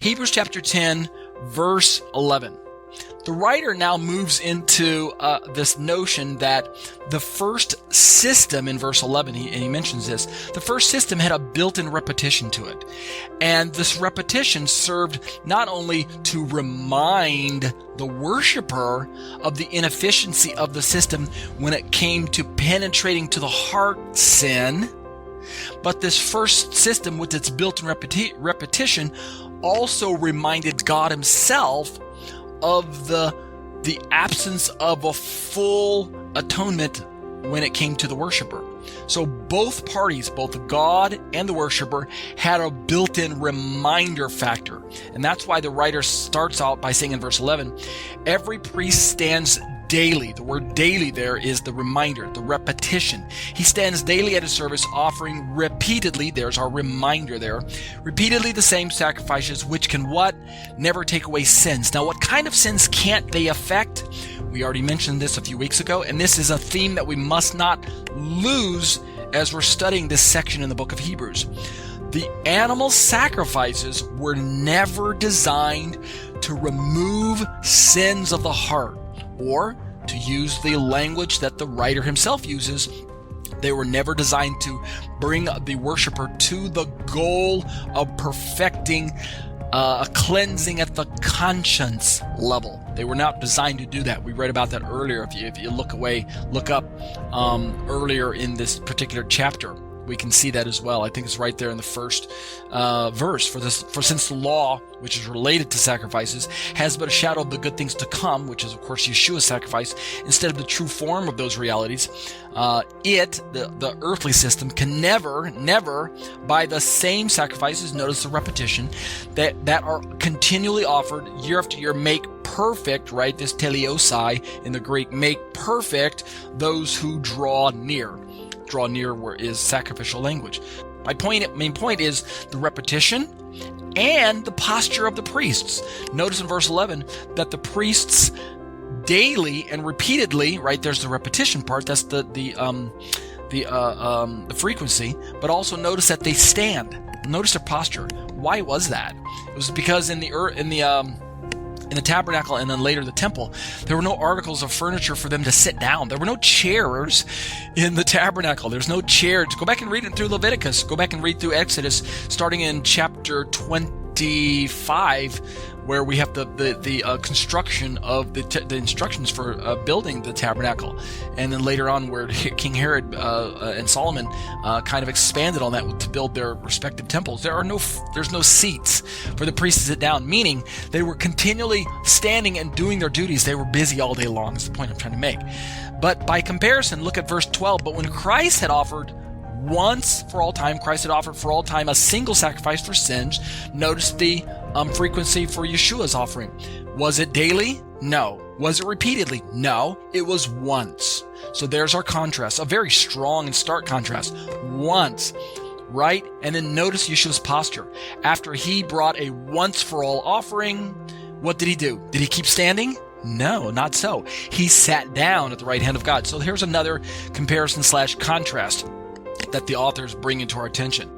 Hebrews chapter 10, verse 11. The writer now moves into this notion that the first system in verse 11, he mentions this, the first system had a built-in repetition to it. And this repetition served not only to remind the worshiper of the inefficiency of the system when it came to penetrating to the heart sin, but this first system with its built-in repetition also reminded God himself of the absence of a full atonement when it came to the worshiper. So both parties, both God and the worshiper, had a built-in reminder factor. And that's why the writer starts out by saying in verse 11, every priest stands daily. The word daily there is the reminder, the repetition. He stands daily at his service, offering repeatedly, there's our reminder there, repeatedly the same sacrifices, which can what? Never take away sins. Now, what kind of sins can't they affect? We already mentioned this a few weeks ago, and this is a theme that we must not lose as we're studying this section in the book of Hebrews. The animal sacrifices were never designed to remove sins of the heart, or to use the language that the writer himself uses, they were never designed to bring the worshiper to the goal of perfecting a cleansing at the conscience level. They were not designed to do that. We read about that earlier. If you look up earlier in this particular chapter, we can see that as well. I think it's right there in the first verse. For since the law, which is related to sacrifices, has but a shadow of the good things to come, which is of course Yeshua's sacrifice, instead of the true form of those realities, the earthly system can never, by the same sacrifices, notice the repetition, that are continually offered year after year, make perfect, right? This teleosai in the Greek, make perfect those who draw near. Draw near where is sacrificial language. My main point is the repetition and the posture of the priests. Notice in verse 11 that the priests daily and repeatedly, right? There's the repetition part. That's the frequency. But also notice that they stand. Notice their posture. Why was that? It was because in the tabernacle and then later the temple, there were no articles of furniture for them to sit down. There were no chairs in the tabernacle. There's no chairs. Go back and read it through Leviticus. Go back and read through Exodus, starting in chapter 25, where we have the construction of the instructions for building the tabernacle, and then later on where King Herod and Solomon kind of expanded on that to build their respective temples. There's no seats for the priests to sit down, meaning they were continually standing and doing their duties. They were busy all day long, is the point I'm trying to make. But by comparison, look at verse 12. But when Christ had offered once for all time, Christ had offered for all time a single sacrifice for sins. Notice the frequency for Yeshua's offering. Was it daily? No. Was it repeatedly? No. It was once. So there's our contrast, a very strong and stark contrast. Once, right? And then notice Yeshua's posture. After he brought a once-for-all offering, what did he do? Did he keep standing? No, not so. He sat down at the right hand of God. So here's another comparison/contrast that the authors bring into our attention.